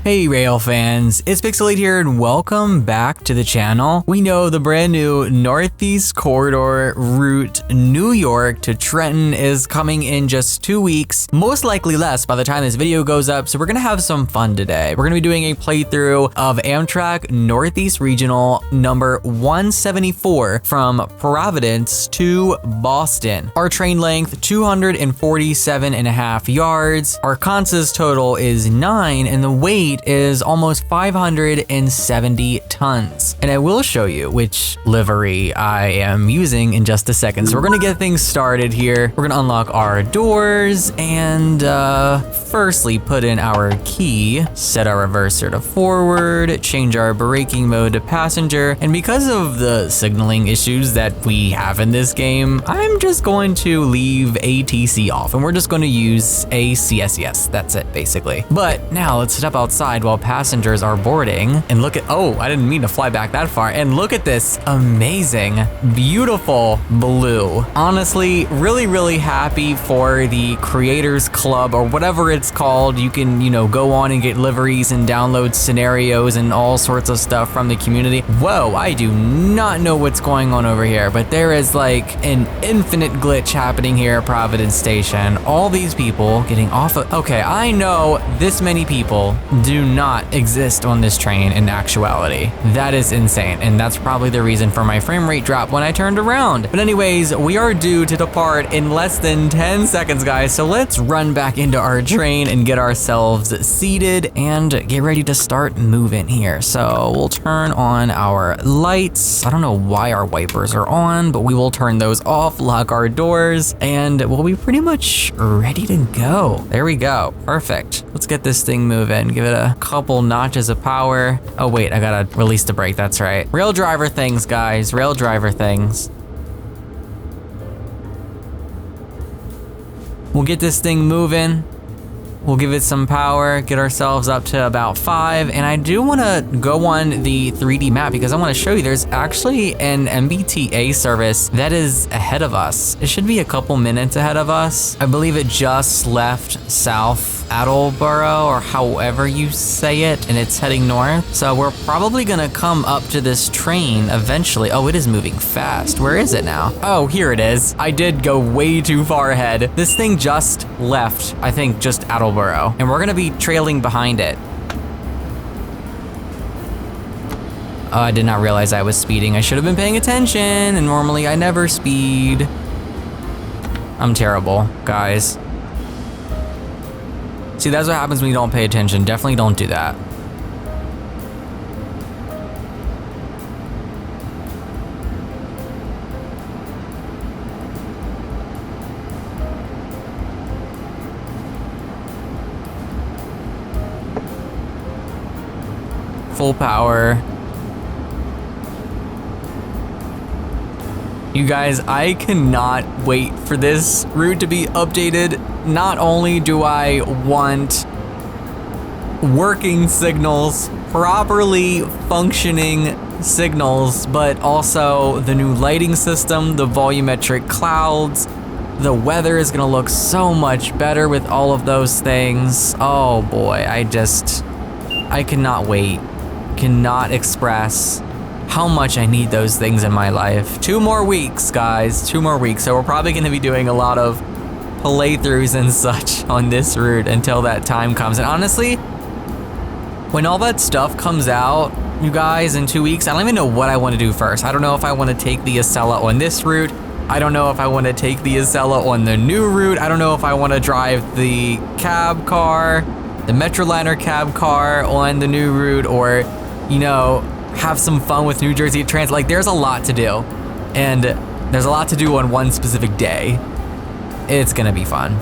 Hey rail fans, it's Pixelade here and welcome back to the channel. We know the brand new Northeast Corridor route New York to Trenton is coming in just 2 weeks, most likely less by the time this video goes up, so we're gonna have some fun today. We're gonna be doing a playthrough of Amtrak Northeast Regional number 174 from Providence to Boston. Our train length, 247.5 yards. Our consensus total is 9 and the weight is almost 570 tons. And I will show you which livery I am using in just a second. So we're gonna get things started here. We're gonna unlock our doors and firstly put in our key, set our reverser to forward, change our braking mode to passenger. And because of the signaling issues that we have in this game, I'm just going to leave ATC off and we're just going to use a CSES. That's it basically. But now let's step outside while passengers are boarding and look at, oh, I didn't mean to fly back that far. And look at this amazing, beautiful blue. Honestly, really happy for the Creators Club or whatever it's called. You can, go on and get liveries and download scenarios and all sorts of stuff from the community. Whoa, I do not know what's going on over here, but there is like an infinite glitch happening here at Providence Station. All these people getting off of, okay, I know this many people do not exist on this train in actuality. That is insane, and that's probably the reason for my frame rate drop when I turned around. But anyways, we are due to depart in less than 10 seconds, guys, so let's run back into our train and get ourselves seated and get ready to start moving here. So we'll turn on our lights. I don't know why our wipers are on, but we will turn those off, lock our doors, and we'll be pretty much ready to go. There we go, perfect. Let's get this thing moving, give it a couple notches of power. Oh wait, I gotta release the brake, that's right. Rail driver things, guys, rail driver things. We'll get this thing moving. We'll give it some power, get ourselves up to about 5. And I do wanna go on the 3D map because I wanna show you there's actually an MBTA service that is ahead of us. It should be a couple minutes ahead of us. I believe it just left South Attleboro or however you say it, and it's heading north. So we're probably gonna come up to this train eventually. Oh, it is moving fast. Where is it now? Oh, here it is. I did go way too far ahead. This thing just left, I think just Attleboro, and we're gonna be trailing behind it. Oh, I did not realize I was speeding. I should have been paying attention, and normally I never speed. I'm terrible, guys. See, that's what happens when you don't pay attention. Definitely don't do that. Full power. You guys, I cannot wait for this route to be updated. Not only do I want working signals, properly functioning signals, but also the new lighting system, the volumetric clouds. The weather is gonna look so much better with all of those things. Oh boy, I cannot wait. Cannot express how much I need those things in my life. 2 more weeks, guys, 2 more weeks. So we're probably gonna be doing a lot of playthroughs and such on this route until that time comes. And honestly, when all that stuff comes out, you guys, in 2 weeks, I don't even know what I wanna do first. I don't know if I wanna take the Acela on this route. I don't know if I wanna take the Acela on the new route. I don't know if I wanna drive the cab car, the Metroliner cab car on the new route, or, have some fun with New Jersey Transit. Like, there's a lot to do, and there's a lot to do on one specific day. It's gonna be fun.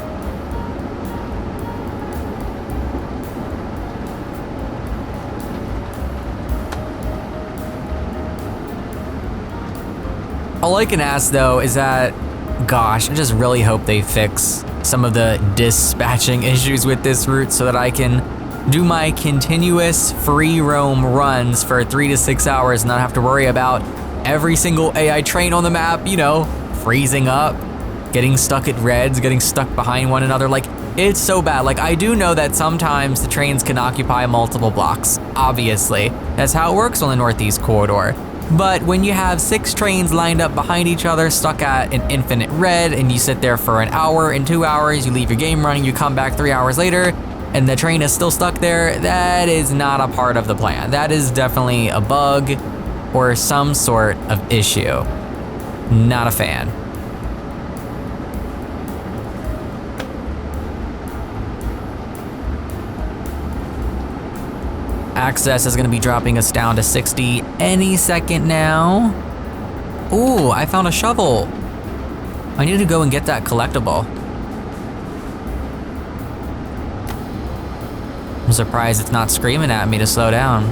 All I can ask though is that, gosh, I just really hope they fix some of the dispatching issues with this route so that I can do my continuous free roam runs for 3 to 6 hours and not have to worry about every single AI train on the map, freezing up, getting stuck at reds, getting stuck behind one another. Like, It's so bad. Like, I do know that sometimes the trains can occupy multiple blocks, obviously. That's how it works on the Northeast Corridor. But when you have 6 trains lined up behind each other, stuck at an infinite red, and you sit there for an hour and 2 hours, you leave your game running, you come back 3 hours later, and the train is still stuck there, that is not a part of the plan. That is definitely a bug or some sort of issue. Not a fan. Access is gonna be dropping us down to 60 any second now. Ooh, I found a shovel. I need to go and get that collectible. I'm surprised it's not screaming at me to slow down.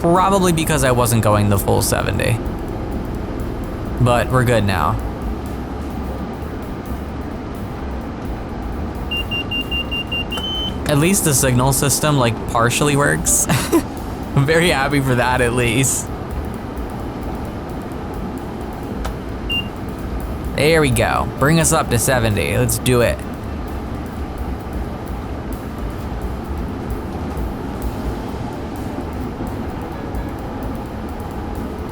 Probably because I wasn't going the full 70. But we're good now. At least the signal system like partially works. I'm very happy for that at least. There we go. Bring us up to 70. Let's do it.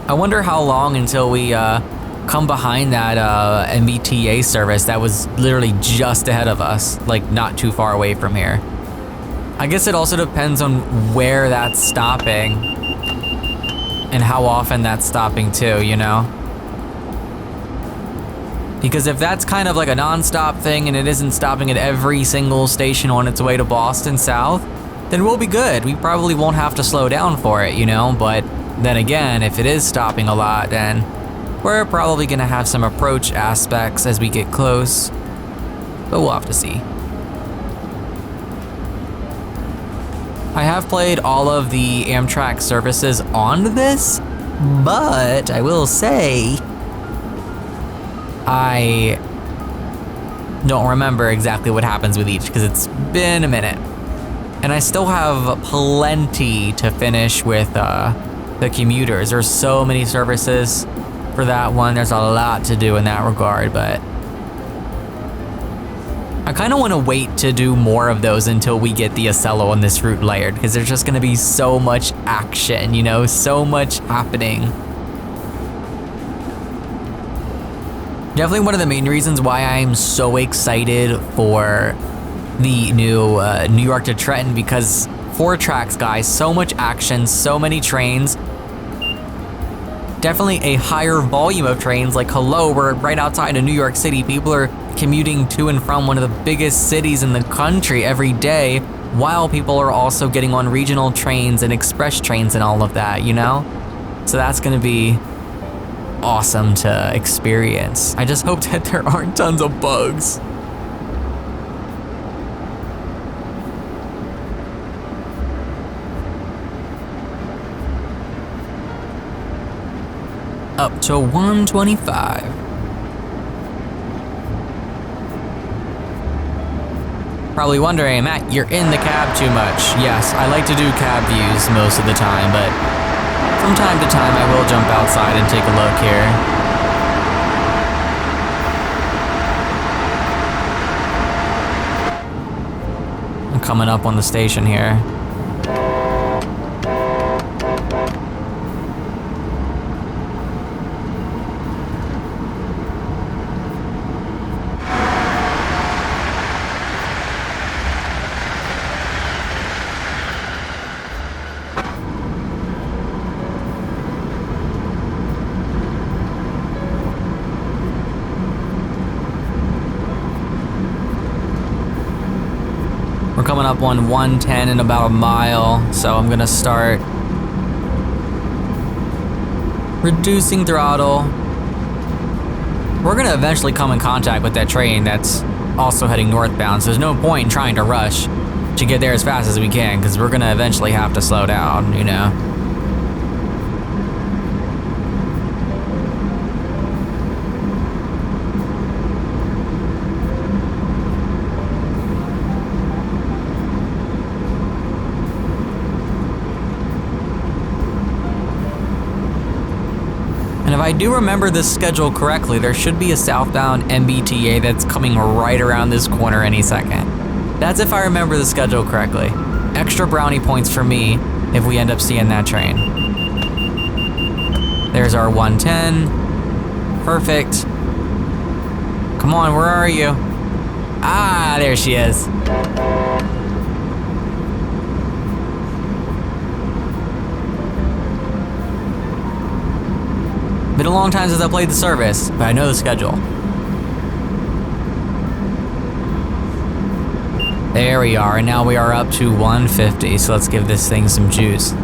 I wonder how long until we come behind that MBTA service that was literally just ahead of us, like not too far away from here. I guess it also depends on where that's stopping and how often that's stopping too, you know? Because if that's kind of like a non-stop thing and it isn't stopping at every single station on its way to Boston South, then we'll be good. We probably won't have to slow down for it, you know? But then again, if it is stopping a lot, then we're probably gonna have some approach aspects as we get close. But we'll have to see. I have played all of the Amtrak services on this, but I will say I don't remember exactly what happens with each because it's been a minute. And I still have plenty to finish with the commuters. There's so many services for that one. There's a lot to do in that regard, but I kind of want to wait to do more of those until we get the Ocello on this route layered, because there's just going to be so much action, you know, so much happening. Definitely one of the main reasons why I'm so excited for the new New York to Trenton, because 4 tracks, guys, so much action, so many trains. Definitely a higher volume of trains. Like, hello, we're right outside of New York City. People are commuting to and from one of the biggest cities in the country every day, while people are also getting on regional trains and express trains and all of that, you know? So that's gonna be awesome to experience. I just hope that there aren't tons of bugs. Up to 125. Probably wondering, Matt, you're in the cab too much. Yes, I like to do cab views most of the time, but from time to time I will jump outside and take a look here. I'm coming up on the station here. We're coming up on 110 in about a mile, so I'm gonna start reducing throttle. We're gonna eventually come in contact with that train that's also heading northbound, so there's no point in trying to rush to get there as fast as we can, because we're gonna eventually have to slow down, you know? And if I do remember this schedule correctly, there should be a southbound MBTA that's coming right around this corner any second. That's if I remember the schedule correctly. Extra brownie points for me if we end up seeing that train. There's our 110. Perfect. Come on, where are you? Ah, there she is. Been a long time since I played the service, but I know the schedule. There we are, and now we are up to 150, so let's give this thing some juice.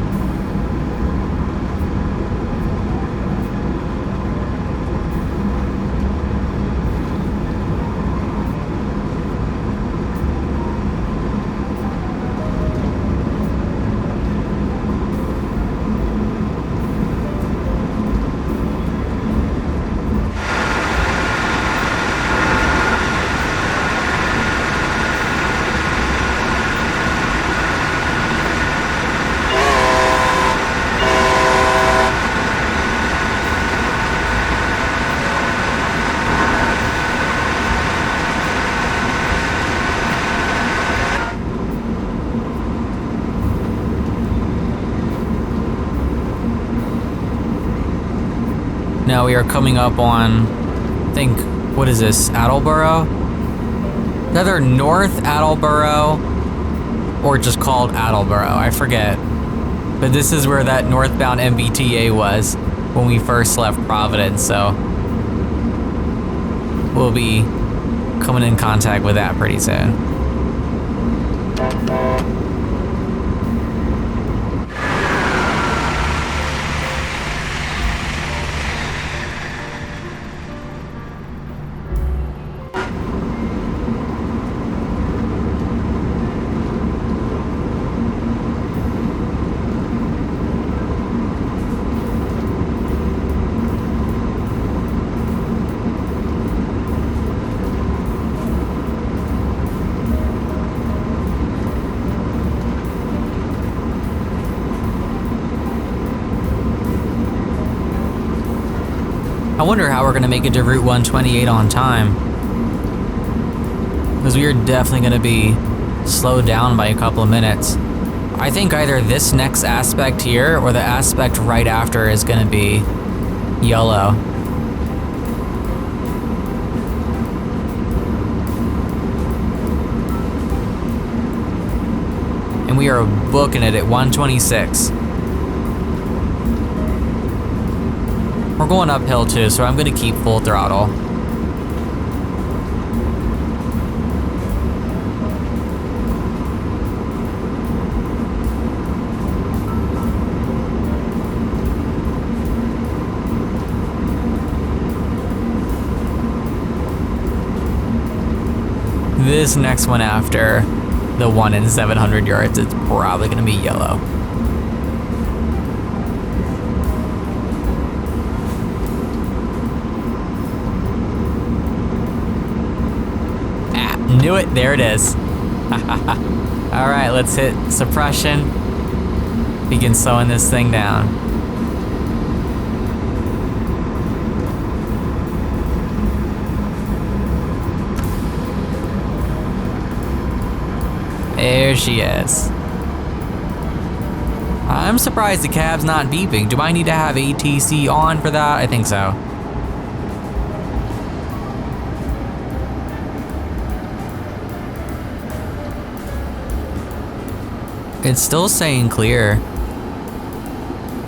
Now we are coming up on, I think, what is this, Attleboro? It's either North Attleboro or just called Attleboro, I forget. But this is where that northbound MBTA was when we first left Providence, so we'll be coming in contact with that pretty soon. I wonder how we're gonna make it to Route 128 on time. Because we are definitely gonna be slowed down by a couple of minutes. I think either this next aspect here or the aspect right after is gonna be yellow. And we are booking it at 126. We're going uphill too, so I'm gonna keep full throttle. This next one after the 1 in 700 yards, it's probably gonna be yellow. Knew it, there it is. All right, let's hit suppression. Begin slowing this thing down. There she is. I'm surprised the cab's not beeping. Do I need to have ATC on for that? I think so. It's still saying clear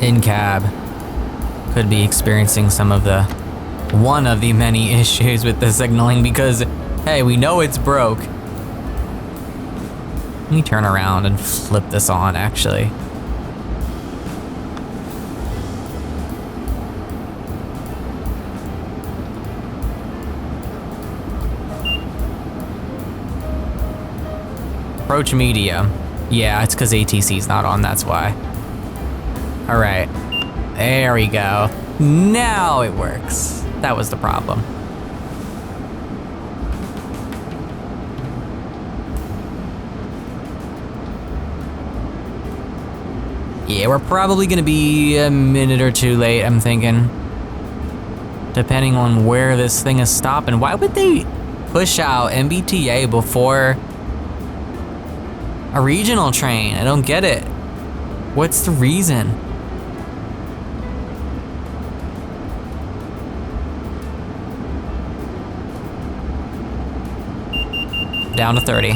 in cab. Could be experiencing one of the many issues with the signaling because, hey, we know it's broke. Let me turn around and flip this on, actually. Approach medium. Yeah, it's because ATC's not on, that's why. All right, there we go. Now it works. That was the problem. Yeah, we're probably gonna be a minute or two late, I'm thinking. depending on where this thing is stopping. Why would they push out MBTA before a regional train? I don't get it. What's the reason? Down to 30.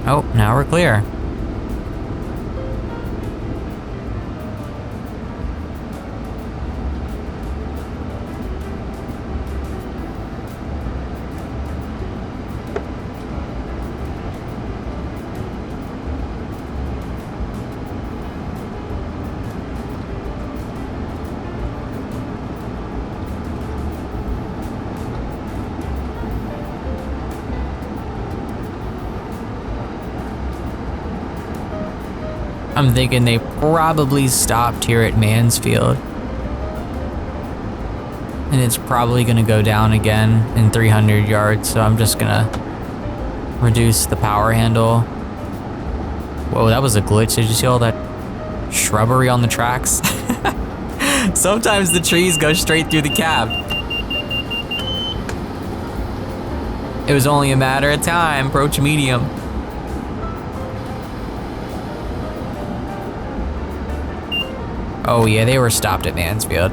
Oh, now we're clear. I'm thinking they probably stopped here at Mansfield. And it's probably gonna go down again in 300 yards, so I'm just gonna reduce the power handle. Whoa, that was a glitch. Did you see all that shrubbery on the tracks? Sometimes the trees go straight through the cab. It was only a matter of time. Approach medium. Oh yeah, they were stopped at Mansfield.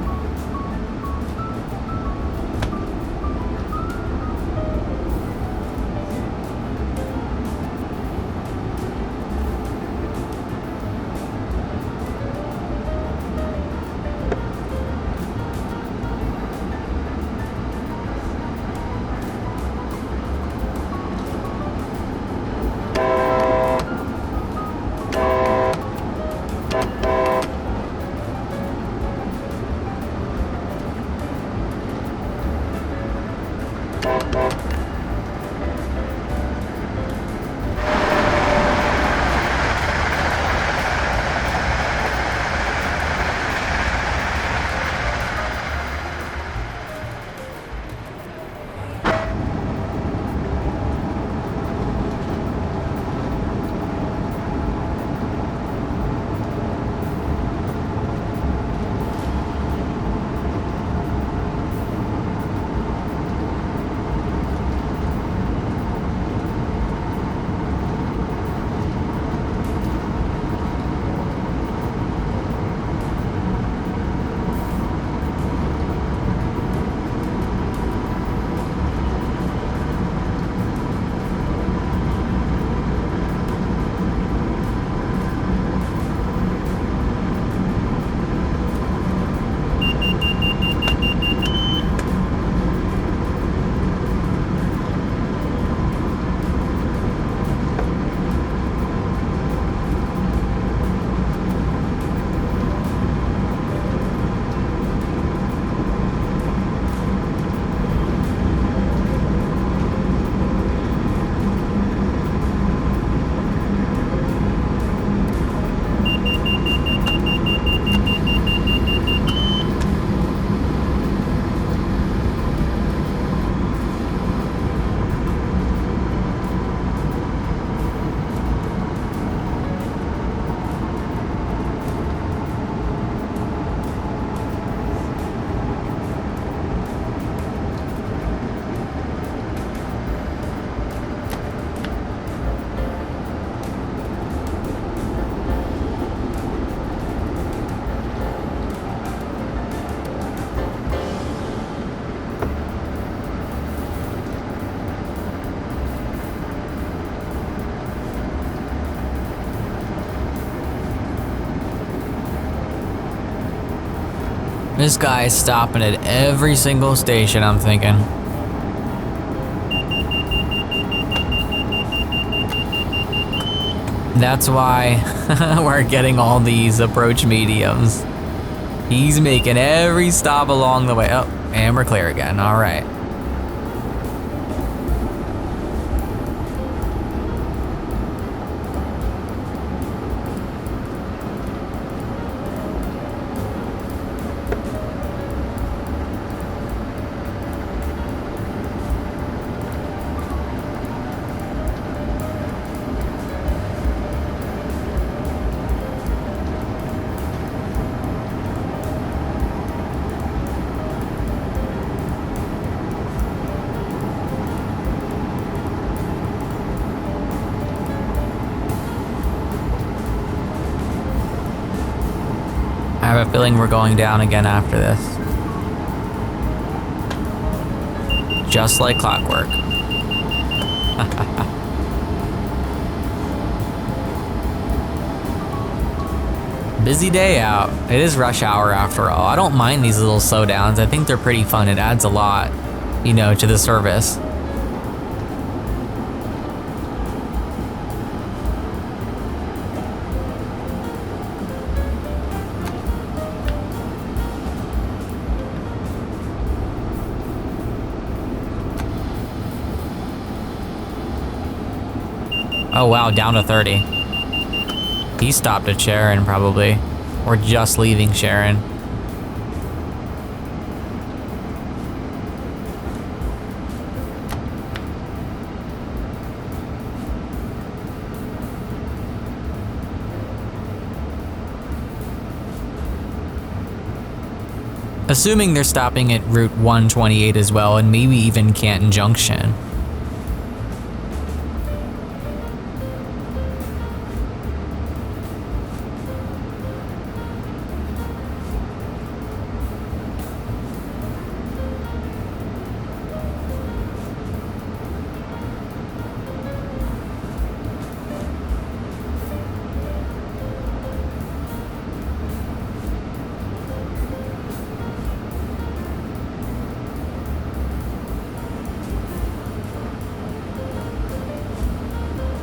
This guy is stopping at every single station, I'm thinking. That's why we're getting all these approach mediums. He's making every stop along the way. Oh, and we're clear again, all right. a feeling we're going down again after this. Just like clockwork. Busy day out. It is rush hour after all. I don't mind these little slowdowns. I think they're pretty fun. It adds a lot, you know, to the service. Oh wow, down to 30. He stopped at Sharon probably, or just leaving Sharon. Assuming they're stopping at Route 128 as well, and maybe even Canton Junction.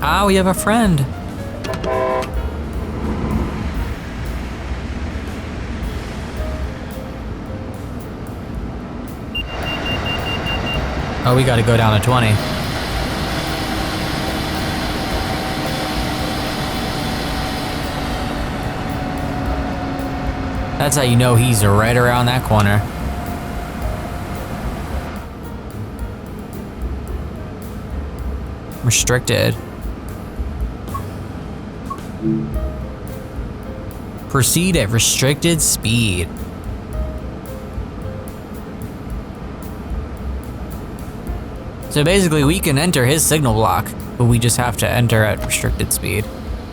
Ah, we have a friend. Oh, we gotta go down to 20. That's how you know he's right around that corner. Restricted. Proceed at restricted speed. So basically we can enter his signal block, but we just have to enter at restricted speed.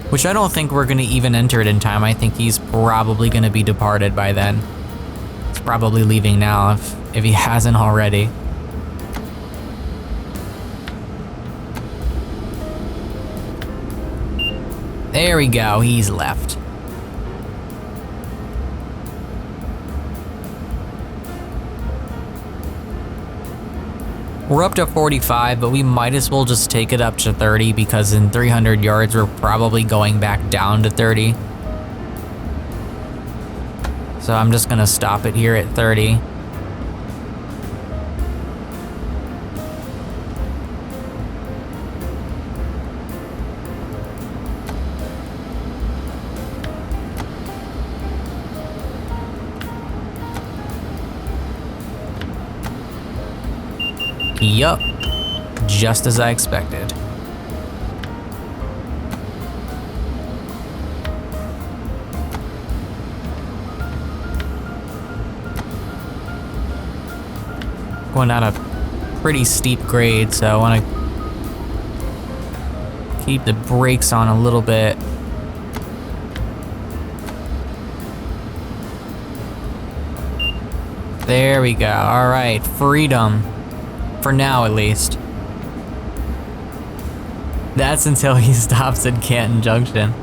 Which I don't think we're gonna even enter it in time. I think he's probably gonna be departed by then. He's probably leaving now if he hasn't already. There we go, he's left. We're up to 45, but we might as well just take it up to 30 because in 300 yards, we're probably going back down to 30. So I'm just gonna stop it here at 30. Yup, just as I expected. Going down a pretty steep grade, so I want to keep the brakes on a little bit. There we go. All right, freedom. For now, at least. That's until he stops at Canton Junction.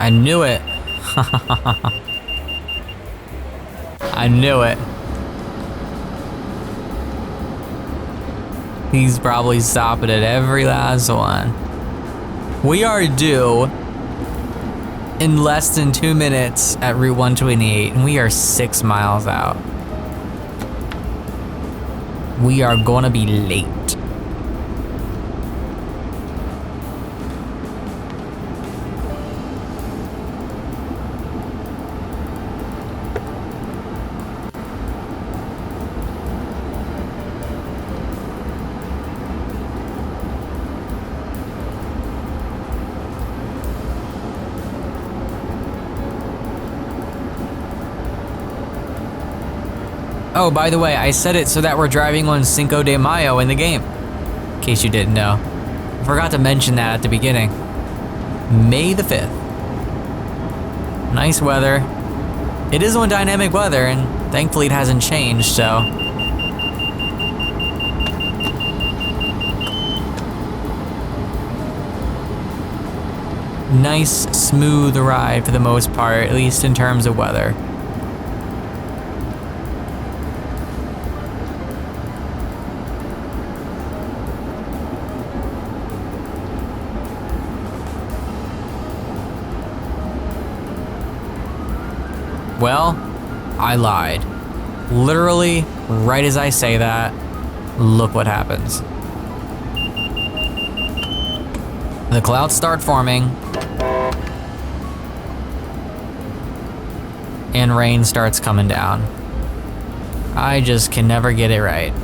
I knew it. I knew it. He's probably stopping at every last one. We are due in less than 2 minutes at Route 128, and we are 6 miles out. We are gonna be late. Oh, by the way, I said it so that we're driving on Cinco de Mayo in the game, in case you didn't know. I forgot to mention that at the beginning. May the 5th. Nice weather. It is on dynamic weather, and thankfully it hasn't changed, so. Nice, smooth ride for the most part, at least in terms of weather. Well, I lied. Literally, right as I say that, look what happens. The clouds start forming, and rain starts coming down. I just can never get it right.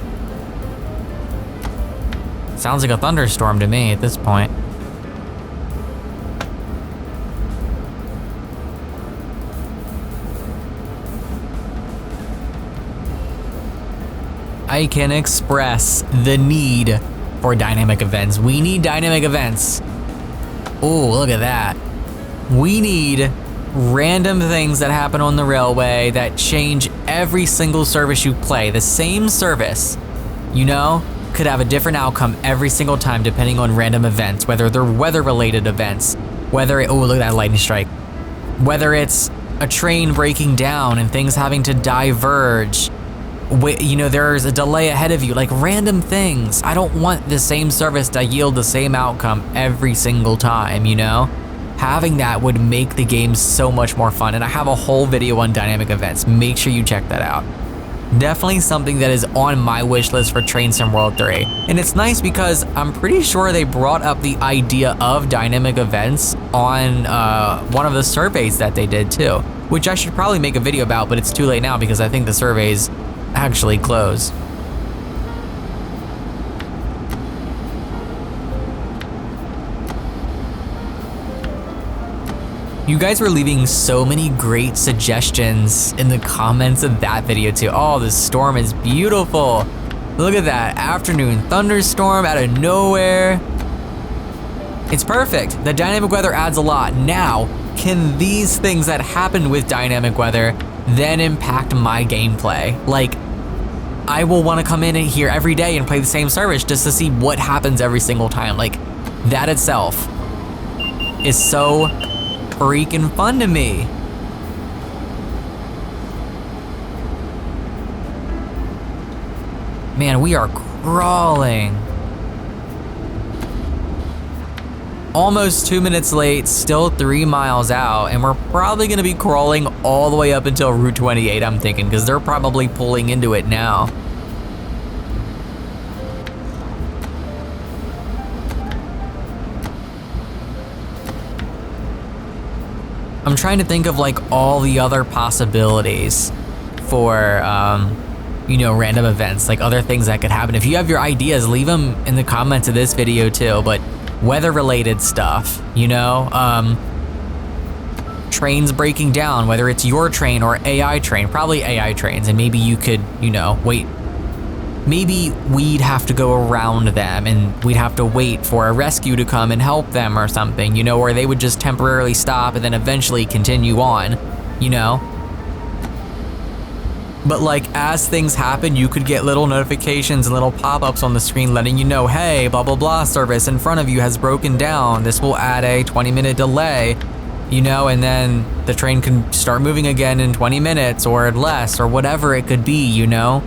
Sounds like a thunderstorm to me at this point. I can express the need for dynamic events. We need dynamic events. Oh, look at that. We need random things that happen on the railway that change every single service you play. The same service, you know, could have a different outcome every single time depending on random events, whether they're weather-related events, whether it, oh, look at that lightning strike. Whether it's a train breaking down and things having to diverge, you know, there's a delay ahead of you, like random things. I don't want the same service to yield the same outcome every single time, you know? Having that would make the game so much more fun, and I have a whole video on dynamic events. Make sure you check that out. Definitely something that is on my wish list for Train Sim World 3. And it's nice because I'm pretty sure they brought up the idea of dynamic events on one of the surveys that they did too, which I should probably make a video about, but it's too late now because I think the surveys actually close. You guys were leaving so many great suggestions in the comments of that video too. Oh, the storm is beautiful. Look at that afternoon thunderstorm out of nowhere. It's perfect. The dynamic weather adds a lot. Now, can these things that happen with dynamic weather then impact my gameplay? Like, I will want to come in here every day and play the same service just to see what happens every single time. Like, that itself is so freaking fun to me. Man, we are crawling. Almost 2 minutes late, still 3 miles out, and we're probably gonna be crawling all the way up until Route 28, I'm thinking, because they're probably pulling into it now. I'm trying to think of like all the other possibilities for, you know, random events, like other things that could happen. If you have your ideas, leave them in the comments of this video too, but weather-related stuff, you know? Trains breaking down, whether it's your train or AI train, probably AI trains, and maybe you could, you know, wait. Maybe we'd have to go around them and we'd have to wait for a rescue to come and help them or something, you know, or they would just temporarily stop and then eventually continue on, you know? But like as things happen, you could get little notifications and little pop-ups on the screen letting you know, hey, blah, blah, blah service in front of you has broken down. This will add a 20-minute delay, you know, and then the train can start moving again in 20 minutes or less or whatever it could be, you know?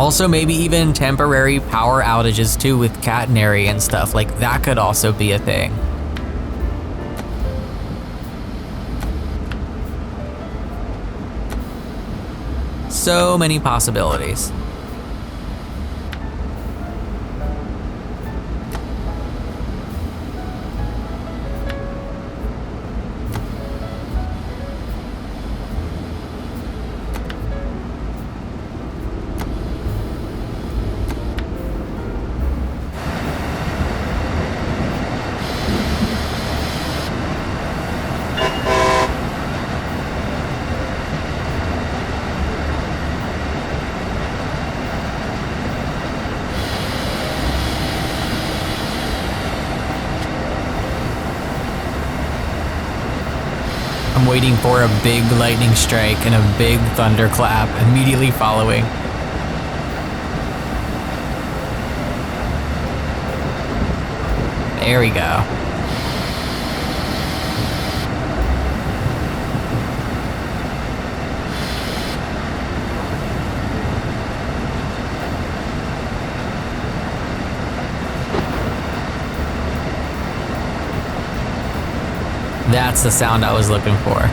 Also, maybe even temporary power outages too with catenary and stuff, like that could also be a thing. So many possibilities. waiting for a big lightning strike and a big thunderclap immediately following. There we go. That's the sound I was looking for.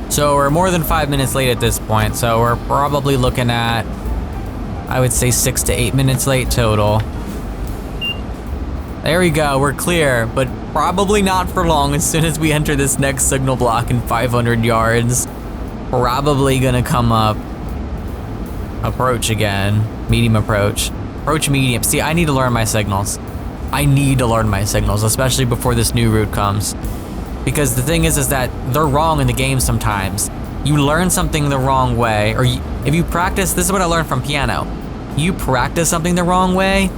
So we're more than 5 minutes late at this point, so we're probably looking at, I would say 6 to 8 minutes late total. There we go, we're clear, but probably not for long. As soon as we enter this next signal block in 500 yards, probably gonna come up approach again, medium approach, approach medium. See, I need to learn my signals. I need to learn my signals, especially before this new route comes. Because the thing is that they're wrong in the game sometimes. You learn something the wrong way, or if you practice, this is what I learned from piano. You practice something the wrong way,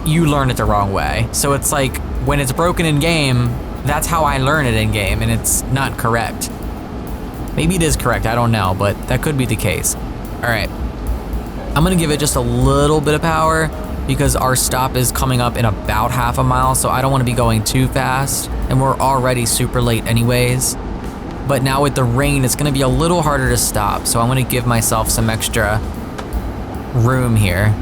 you learn it the wrong way. So it's like, when it's broken in game, that's how I learn it in game, and it's not correct. Maybe it is correct, I don't know, but that could be the case. All right, I'm gonna give it just a little bit of power, because our stop is coming up in about half a mile, so I don't want to be going too fast, and we're already super late anyways. But now with the rain, it's gonna be a little harder to stop, so I'm gonna give myself some extra room here.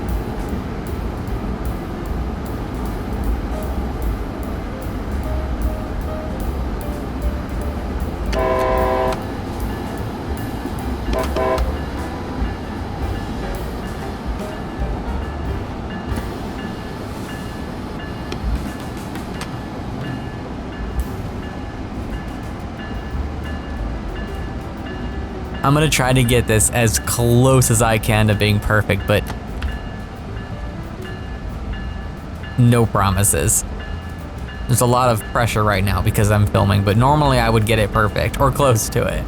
I'm gonna try to get this as close as I can to being perfect, but no promises. There's a lot of pressure right now because I'm filming, but normally I would get it perfect or close to it.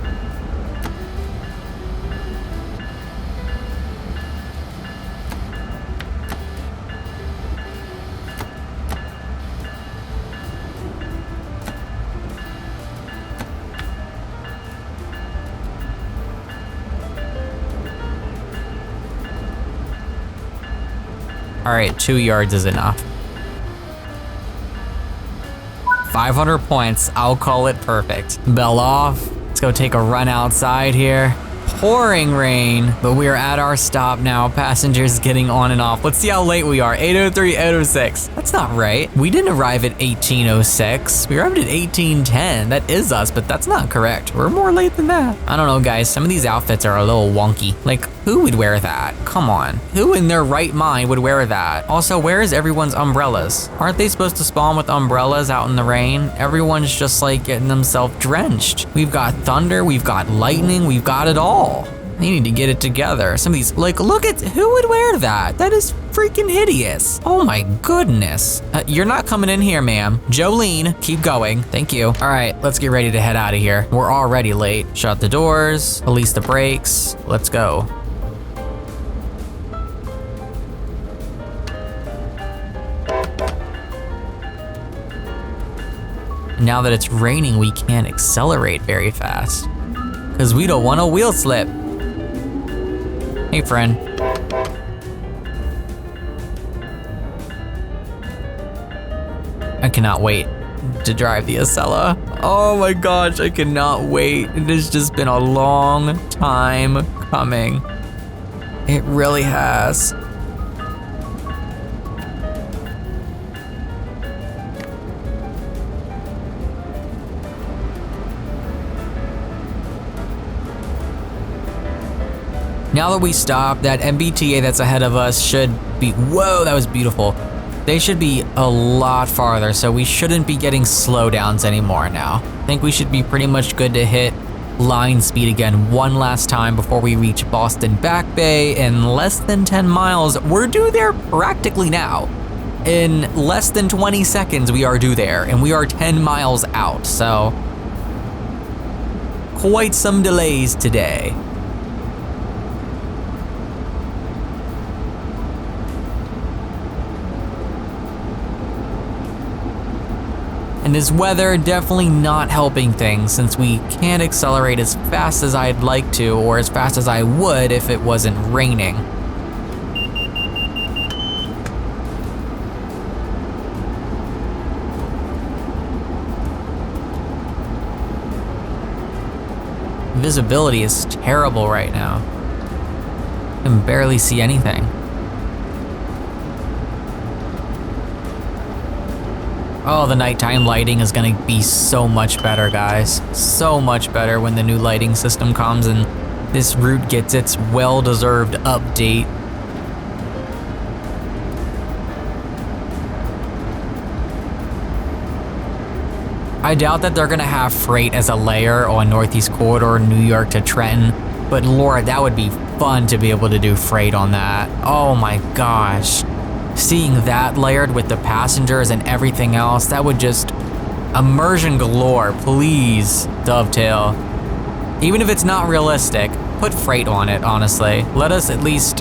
All right, 2 yards is enough. 500 points, I'll call it perfect. Bell off, let's go take a run outside here. Pouring rain, but we are at our stop now. Passengers getting on and off. Let's see how late we are, 8:03, 8:06. That's not right. We didn't arrive at 18:06. We arrived at 18:10. That is us, but that's not correct. We're more late than that. I don't know, guys. Some of these outfits are a little wonky. Like, who would wear that? Come on. Who in their right mind would wear that? Also, where is everyone's umbrellas? Aren't they supposed to spawn with umbrellas out in the rain? Everyone's just like getting themselves drenched. We've got thunder, we've got lightning, we've got it all. They need to get it together. Some of these, like, look at, who would wear that? That is freaking hideous. Oh my goodness. You're not coming in here, ma'am. Jolene, keep going. Thank you. All right, let's get ready to head out of here. We're already late. Shut the doors, release the brakes. Let's go. Now that it's raining, we can't accelerate very fast because we don't want a wheel slip. Hey, friend. I cannot wait to drive the Acela. Oh my gosh, I cannot wait. It has just been a long time coming. It really has. Now that we stop, that MBTA that's ahead of us should be, whoa, that was beautiful. They should be a lot farther, so we shouldn't be getting slowdowns anymore now. I think we should be pretty much good to hit line speed again one last time before we reach Boston Back Bay in less than 10 miles. We're due there practically now. In less than 20 seconds, we are due there, and we are 10 miles out, so quite some delays today. And this weather definitely not helping things since we can't accelerate as fast as I'd like to or as fast as I would if it wasn't raining. Visibility is terrible right now. I can barely see anything. Oh, the nighttime lighting is gonna be so much better, guys. So much better when the new lighting system comes and this route gets its well-deserved update. I doubt that they're gonna have freight as a layer on Northeast Corridor, New York to Trenton, but Lord, that would be fun to be able to do freight on that. Oh my gosh. Seeing that layered with the passengers and everything else, that would just immersion galore. Please, Dovetail. Even if it's not realistic, put freight on it, honestly. Let us at least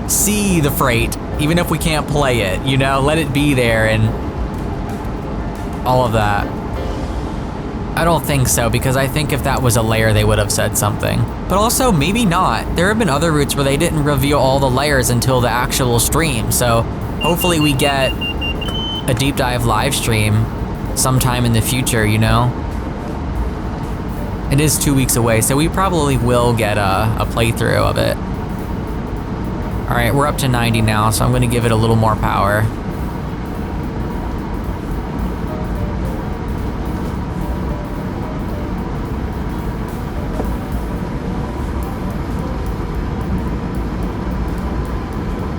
see the freight, even if we can't play it, you know? Let it be there and all of that. I don't think so, because I think if that was a layer, they would have said something. But also, maybe not. There have been other routes where they didn't reveal all the layers until the actual stream, so hopefully we get a deep dive live stream sometime in the future, you know? It is 2 weeks away, so we probably will get a playthrough of it. All right, we're up to 90 now, so I'm gonna give it a little more power.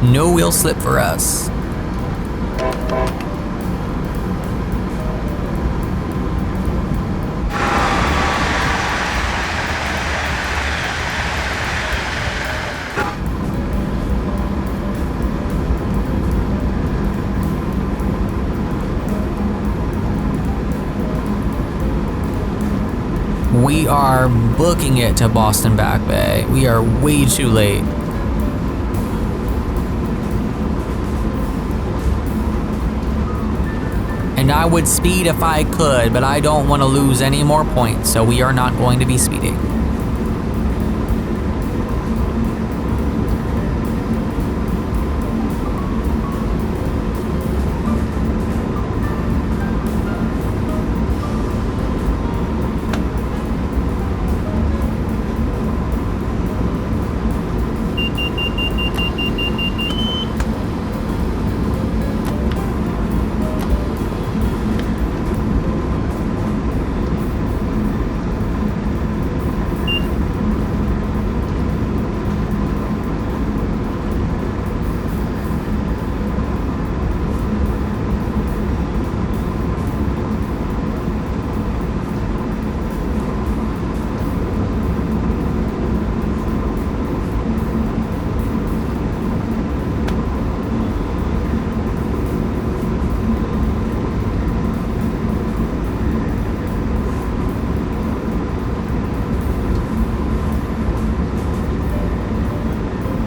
No wheel slip for us. We are booking it to Boston Back Bay. We are way too late. And I would speed if I could, but I don't want to lose any more points, so we are not going to be speeding.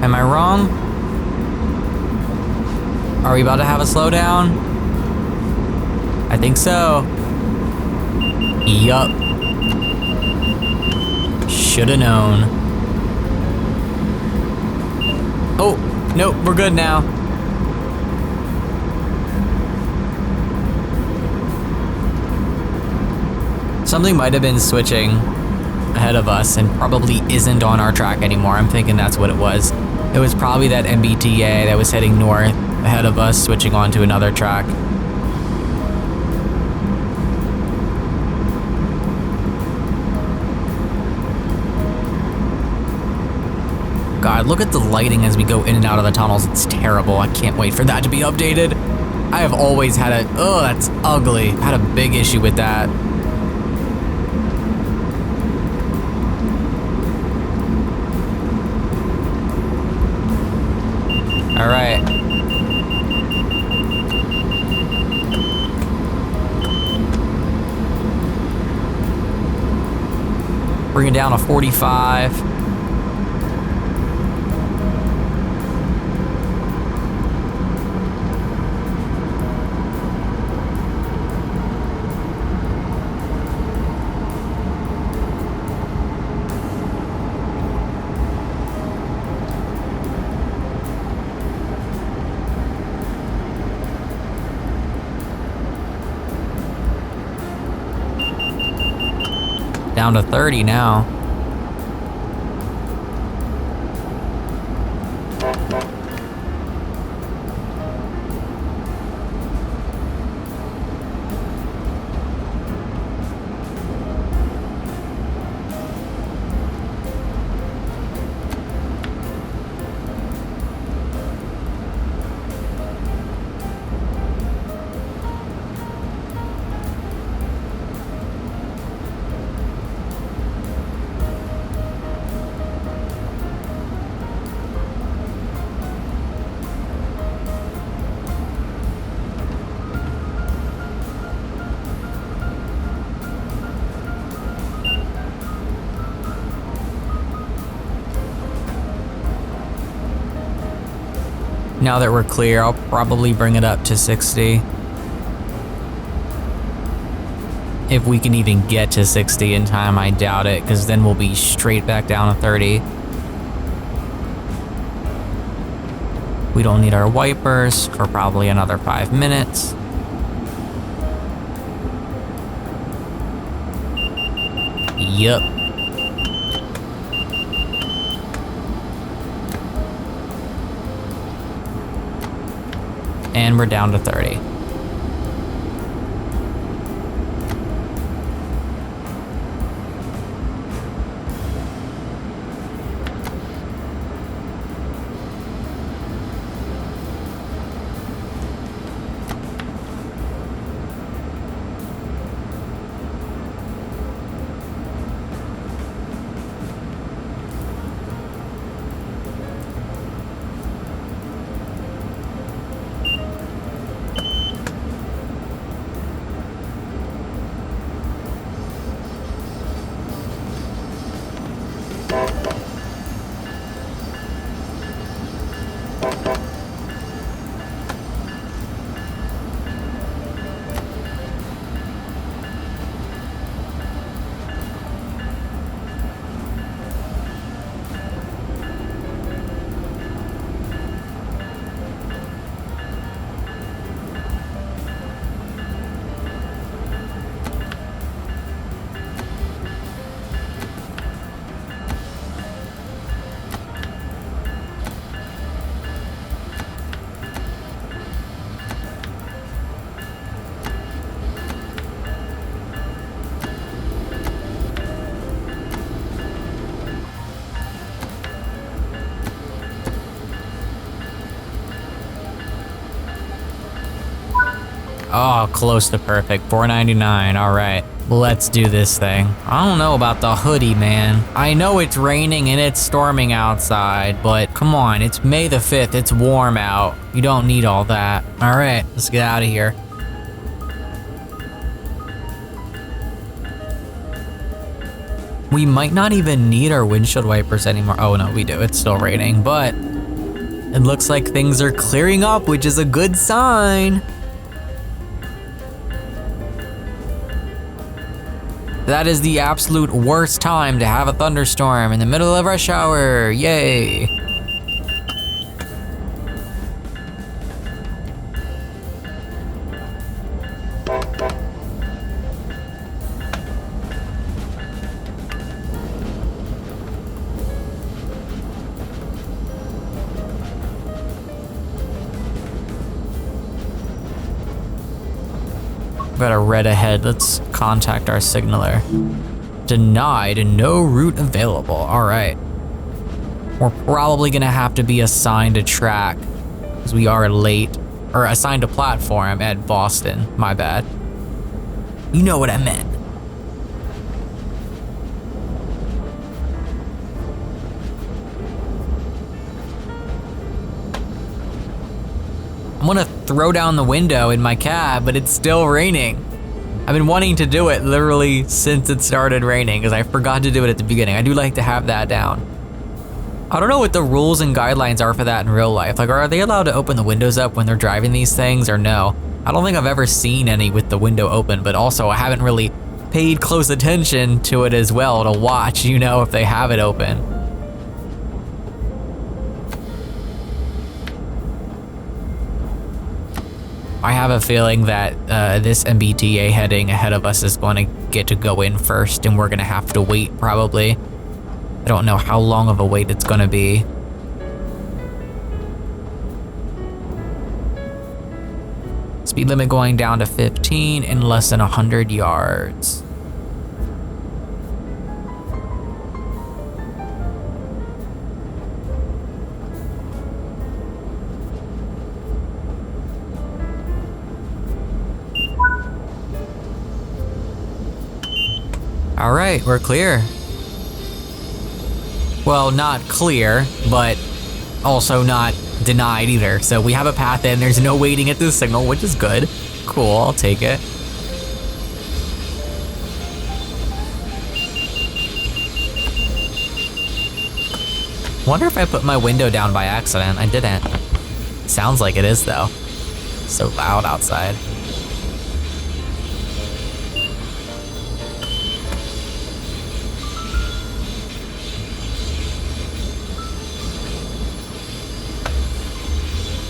Am I wrong? Are we about to have a slowdown? I think so. Yup. Shoulda known. Oh, nope, we're good now. Something might have been switching ahead of us and probably isn't on our track anymore. I'm thinking that's what it was. It was probably that MBTA that was heading north ahead of us, switching onto another track. God, look at the lighting as we go in and out of the tunnels. It's terrible. I can't wait for that to be updated. I have always had a, oh, that's ugly. I had a big issue with that. All right. Bring it down to 45. Down to 30 now. Now that we're clear, I'll probably bring it up to 60. If we can even get to 60 in time, I doubt it, because then we'll be straight back down to 30. We don't need our wipers for probably another 5 minutes. Yup. And we're down to 30. Oh, close to perfect. 499. All right, let's do this thing. I don't know about the hoodie, man. I know it's raining and it's storming outside, but come on, it's May the 5th. It's warm out. You don't need all that. All right, let's get out of here. We might not even need our windshield wipers anymore. Oh no, we do. It's still raining, but it looks like things are clearing up, which is a good sign. That is the absolute worst time to have a thunderstorm in the middle of rush hour. Yay. Got a red ahead. Let's contact our signaler. Denied, no route available. All right. We're probably gonna have to be assigned a track because we are late, or assigned a platform at Boston. My bad. You know what I meant. I'm gonna throw down the window in my cab, but it's still raining. I've been wanting to do it literally since it started raining because I forgot to do it at the beginning. I do like to have that down. I don't know what the rules and guidelines are for that in real life. Like, are they allowed to open the windows up when they're driving these things or no? I don't think I've ever seen any with the window open, but also I haven't really paid close attention to it as well to watch, you know, if they have it open. I have a feeling that this MBTA heading ahead of us is going to get to go in first, and we're going to have to wait probably. I don't know how long of a wait it's going to be. Speed limit going down to 15 in less than 100 yards. All right, we're clear. Well, not clear, but also not denied either. So we have a path in, there's no waiting at this signal, which is good. Cool, I'll take it. Wonder if I put my window down by accident. I didn't. Sounds like it is though. So loud outside.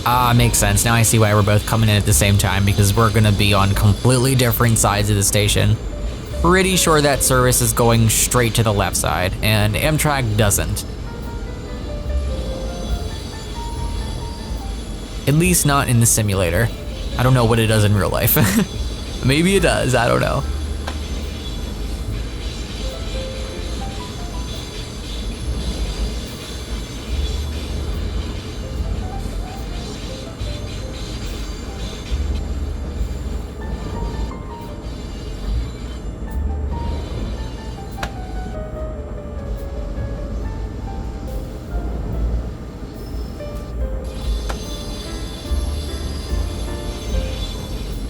Ah, makes sense. Now I see why we're both coming in at the same time, because we're gonna be on completely different sides of the station. Pretty sure that service is going straight to the left side, and Amtrak doesn't. At least not in the simulator. I don't know what it does in real life. Maybe it does, I don't know.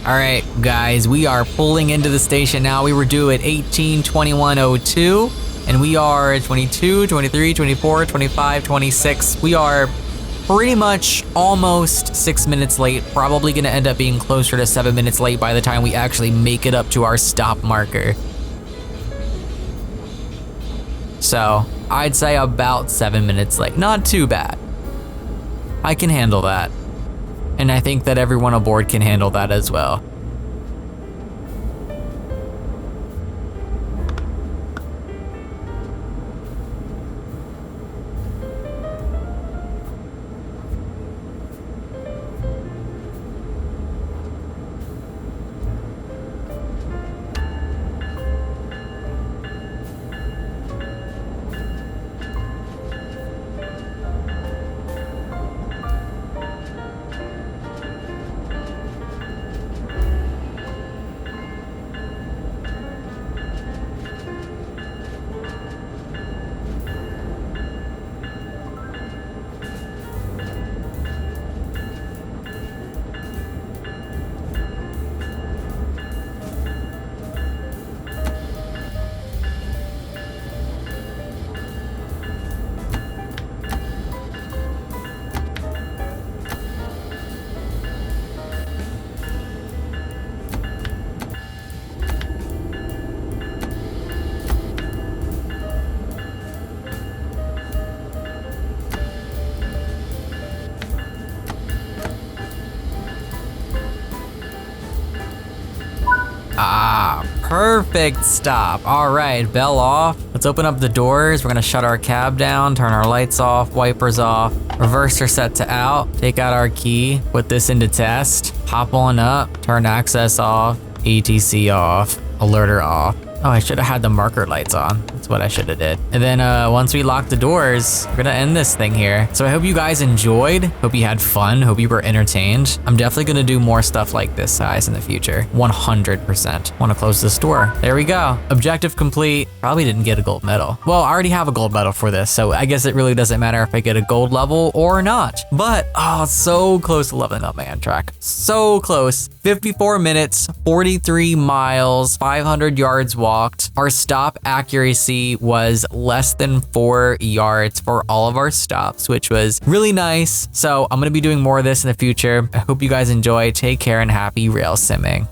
All right, guys, we are pulling into the station now. We were due at 18:21:02, and we are at 22, 23, 24, 25, 26. We are pretty much almost 6 minutes late. Probably gonna end up being closer to 7 minutes late by the time we actually make it up to our stop marker. So I'd say about 7 minutes late. Not too bad. I can handle that. And I think that everyone aboard can handle that as well. Ah, perfect stop. All right, bell off. Let's open up the doors. We're gonna shut our cab down, turn our lights off, wipers off, reverser set to out, take out our key, put this into test, hop on up, turn access off, ETC off, alerter off. Oh, I should have had the marker lights on. That's what I should have did. And then once we lock the doors, we're gonna end this thing here. So I hope you guys enjoyed. Hope you had fun. Hope you were entertained. I'm definitely gonna do more stuff like this size in the future. 100%. Wanna close this door. There we go. Objective complete. Probably didn't get a gold medal. Well, I already have a gold medal for this, so I guess it really doesn't matter if I get a gold level or not. But, oh, so close to leveling up my Amtrak. So close. 54 minutes, 43 miles, 500 yards walked. Our stop accuracy was less than 4 yards for all of our stops, which was really nice. So I'm gonna be doing more of this in the future. I hope you guys enjoy. Take care and happy rail simming.